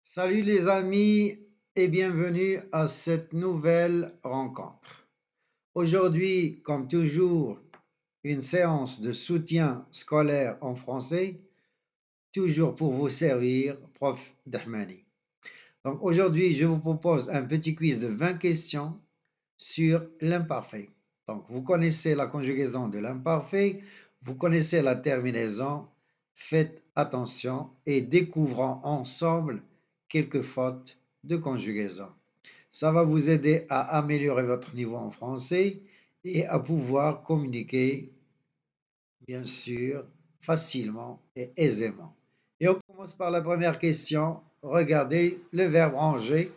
Salut les amis et bienvenue à cette nouvelle rencontre. Aujourd'hui, comme toujours, une séance de soutien scolaire en français, toujours pour vous servir, prof Dahmani. Donc aujourd'hui, je vous propose un petit quiz de 20 questions sur l'imparfait. Donc vous connaissez la conjugaison de l'imparfait, vous connaissez la terminaison, faites attention et découvrons ensemble quelques fautes de conjugaison. Ça va vous aider à améliorer votre niveau en français et à pouvoir communiquer, bien sûr, facilement et aisément. Et on commence par la première question. Regardez le verbe ranger.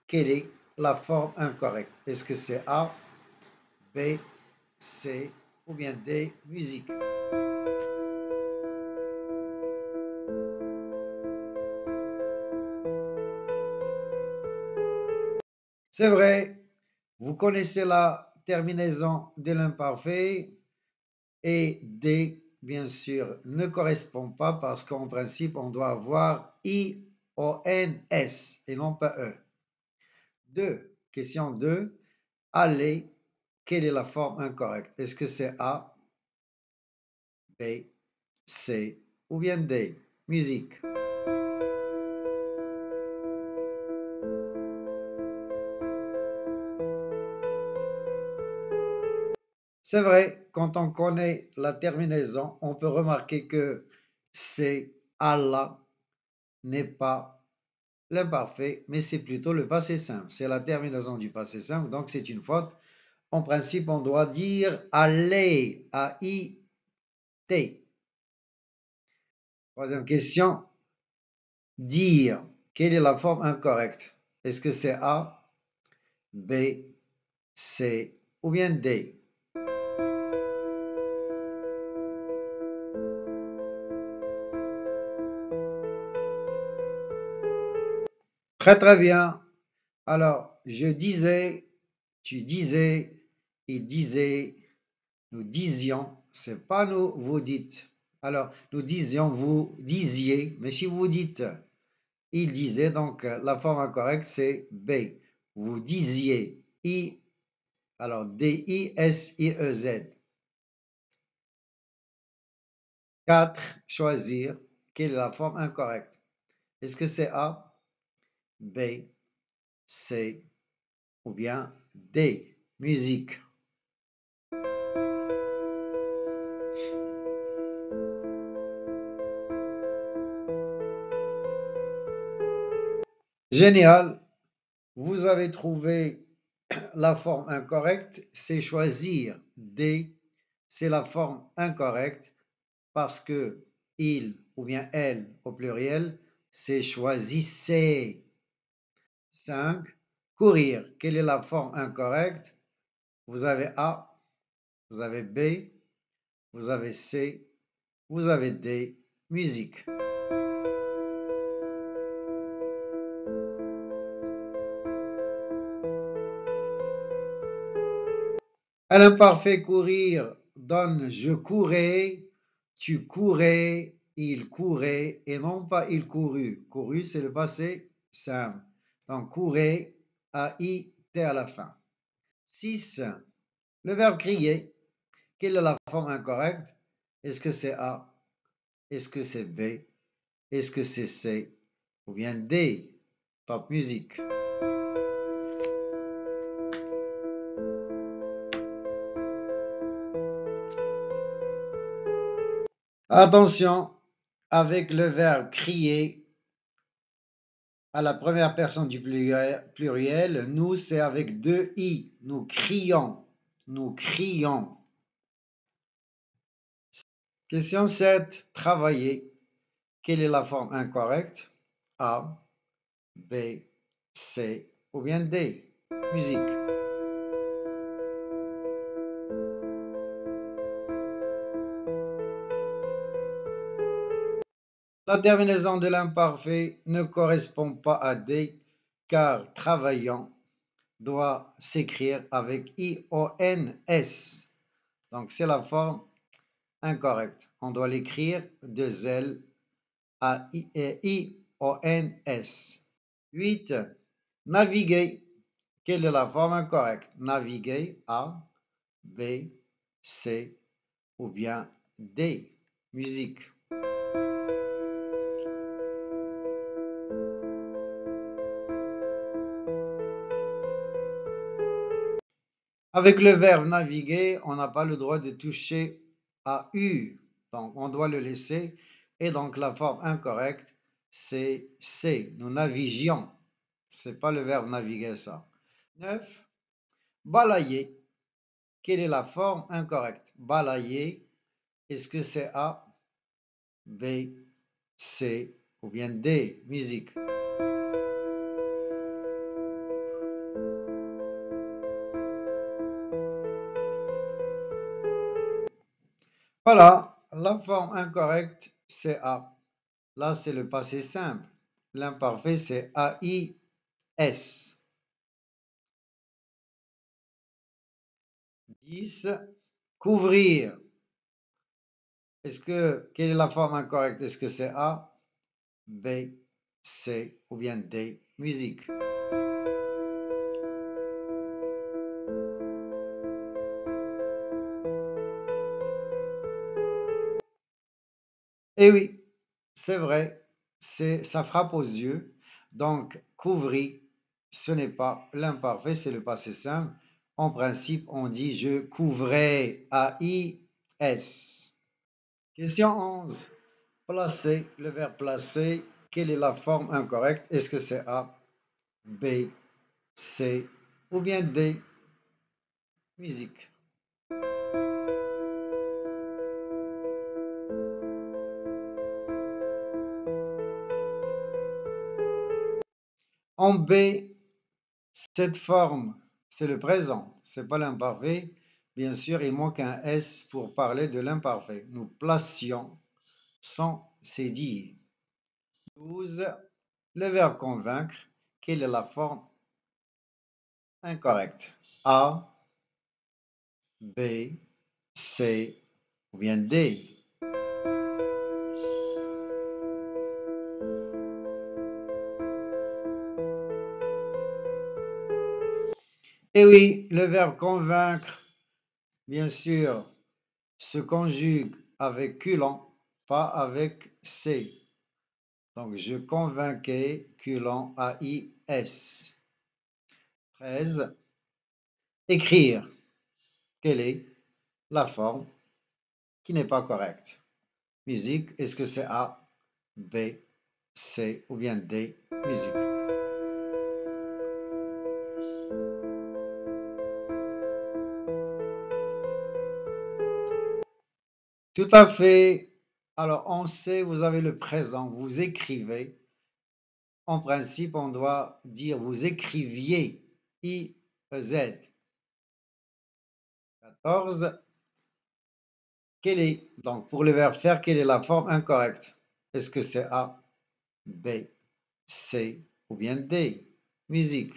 Quelle est la forme incorrecte? Est-ce que c'est A, B, C ou bien D, musique? C'est vrai, vous connaissez la terminaison de l'imparfait et D, bien sûr, ne correspond pas parce qu'en principe, on doit avoir I-O-N-S et non pas E. 2. Question 2. Aller, quelle est la forme incorrecte? Est-ce que c'est A, B, C ou bien D? Musique. C'est vrai, quand on connaît la terminaison, on peut remarquer que c'est Allah n'est pas l'imparfait, mais c'est plutôt le passé simple. C'est la terminaison du passé simple, donc c'est une faute. En principe, on doit dire aller, A-I-T. Troisième question, dire. Quelle est la forme incorrecte? Est-ce que c'est A, B, C ou bien D? Très très bien. Alors, je disais, tu disais, il disait, nous disions, c'est pas nous, vous dites. Alors, nous disions, vous disiez, mais si vous dites, il disait, donc la forme incorrecte, c'est B. Vous disiez, I, alors D-I-S-I-E-Z. 4. Choisir. Quelle est la forme incorrecte? Est-ce que c'est A, B, C ou bien D? Musique. Génial. Vous avez trouvé la forme incorrecte, c'est choisir. D, c'est la forme incorrecte parce que il ou bien elle au pluriel, c'est choisissez. 5. Courir. Quelle est la forme incorrecte? Vous avez A, vous avez B, vous avez C, vous avez D. Musique. À l'imparfait courir donne je courais, tu courais, il courait et non pas il courut. Couru, c'est le passé simple. Donc courait, A-I-T à la fin. 6. Le verbe crier. Quelle est la forme incorrecte? Est-ce que c'est A? Est-ce que c'est B? Est-ce que c'est C? Ou bien D? Top musique. Attention, avec le verbe crier, à la première personne du pluriel, nous c'est avec deux i. Nous crions. Nous crions. Question 7. Travailler. Quelle est la forme incorrecte? A, B, C ou bien D? Musique. La terminaison de l'imparfait ne correspond pas à D car travaillant doit s'écrire avec I-O-N-S. Donc c'est la forme incorrecte. On doit l'écrire de L A-I O-N-S. 8. Naviguer. Quelle est la forme incorrecte? Naviguer, A, B, C ou bien D. Musique. Avec le verbe naviguer, on n'a pas le droit de toucher à U. Donc, on doit le laisser. Et donc, la forme incorrecte, c'est C. Nous navigions. Ce n'est pas le verbe naviguer, ça. 9. Balayer. Quelle est la forme incorrecte? Balayer, est-ce que c'est A, B, C ou bien D? Musique. Voilà, la forme incorrecte, c'est A. Là, c'est le passé simple. L'imparfait, c'est A-I-S. 10. Couvrir. Quelle est la forme incorrecte? Est-ce que c'est A, B, C ou bien D? Musique. Eh oui, c'est vrai, ça frappe aux yeux. Donc, couvrir, ce n'est pas l'imparfait, c'est le passé simple. En principe, on dit je couvrais, A-I-S. Question 11. Placer, le verbe placer, quelle est la forme incorrecte? Est-ce que c'est A, B, C ou bien D? Musique. En B, cette forme, c'est le présent, c'est pas l'imparfait. Bien sûr, il manque un S pour parler de l'imparfait. Nous placions sans cédille. 12. Le verbe convaincre, quelle est la forme incorrecte? A, B, C ou bien D? Et oui, le verbe convaincre, bien sûr, se conjugue avec culon, pas avec C. Donc, je convainquais, culon, A-I-S. 13. Écrire. Quelle est la forme qui n'est pas correcte? Musique, est-ce que c'est A, B, C ou bien D? Musique. Tout à fait. Alors, on sait, vous avez le présent, vous écrivez. En principe, on doit dire vous écriviez. I-E-Z. 14. Donc, pour le verbe faire, quelle est la forme incorrecte? Est-ce que c'est A, B, C ou bien D? Musique.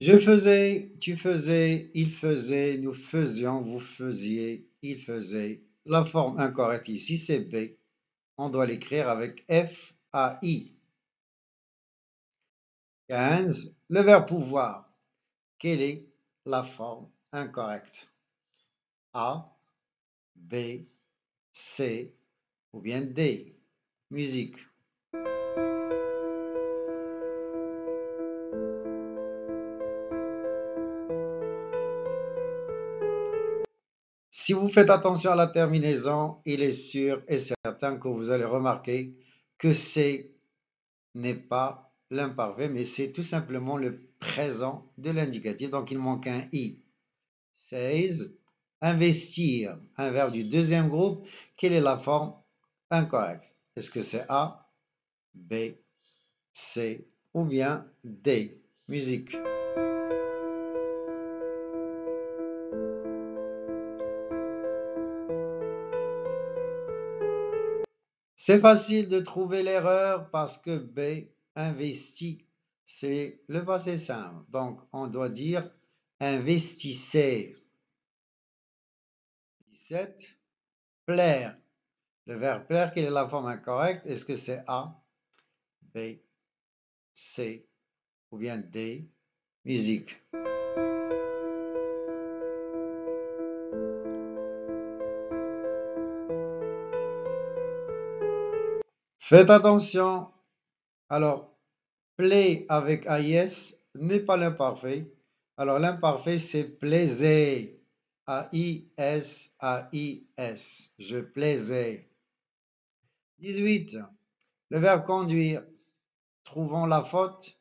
Je faisais, tu faisais, il faisait, nous faisions, vous faisiez, il faisait. La forme incorrecte ici, c'est B. On doit l'écrire avec F-A-I. 15. Le verbe pouvoir. Quelle est la forme incorrecte? A, B, C ou bien D? Musique. Si vous faites attention à la terminaison, il est sûr et certain que vous allez remarquer que C n'est pas l'imparfait, mais c'est tout simplement le présent de l'indicatif, donc il manque un I. 16. Investir, un verbe du deuxième groupe, quelle est la forme incorrecte? Est-ce que c'est A, B, C ou bien D? Musique. C'est facile de trouver l'erreur parce que B, investi, c'est le passé simple. Donc, on doit dire investissez. 17. Plaire. Le verbe plaire, quelle est la forme incorrecte? Est-ce que c'est A, B, C ou bien D? Musique. Faites attention. Alors, play avec AIS n'est pas l'imparfait. Alors, l'imparfait, c'est plaisez. A-I-S, A-I-S. Je plaisais. 18. Le verbe conduire. Trouvons la faute.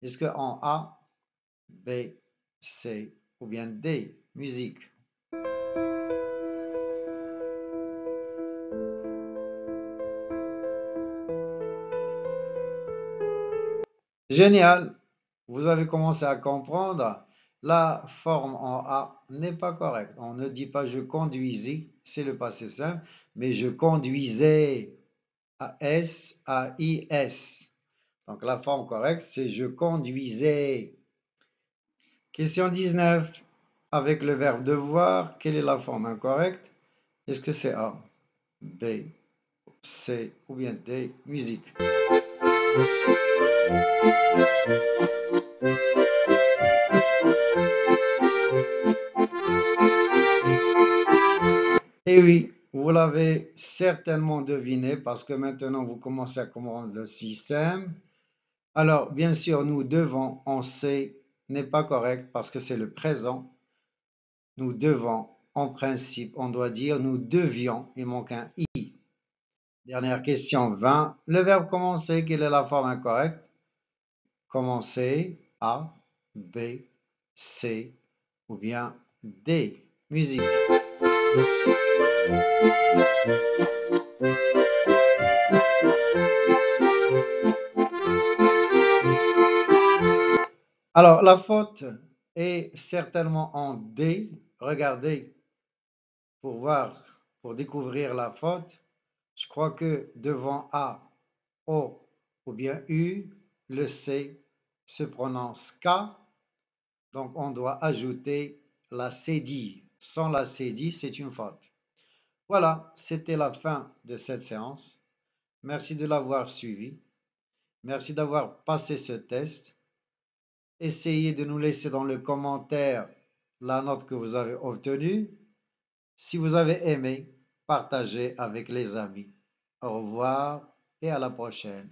Est-ce que en A, B, C ou bien D? Musique. Génial. Vous avez commencé à comprendre. La forme en A n'est pas correcte. On ne dit pas je conduisis, c'est le passé simple, mais je conduisais. A-S, A-I-S. Donc la forme correcte, c'est je conduisais. Question 19. Avec le verbe devoir, quelle est la forme incorrecte? Est-ce que c'est A, B, C ou bien D? Musique. Et oui, vous l'avez certainement deviné parce que maintenant vous commencez à comprendre le système. Alors, bien sûr, nous devons, on sait, n'est pas correct parce que c'est le présent. Nous devons, en principe, on doit dire nous devions, il manque un i. Dernière question 20. Le verbe commencer, quelle est la forme incorrecte? Commencer, A, B, C ou bien D. Musique. Alors, la faute est certainement en D. Regardez, pour voir, pour découvrir la faute, je crois que devant A, O ou bien U, le C se prononce K. Donc, on doit ajouter la cédille. Sans la cédille, c'est une faute. Voilà, c'était la fin de cette séance. Merci de l'avoir suivi. Merci d'avoir passé ce test. Essayez de nous laisser dans le commentaire la note que vous avez obtenue. Si vous avez aimé, partagez avec les amis. Au revoir et à la prochaine.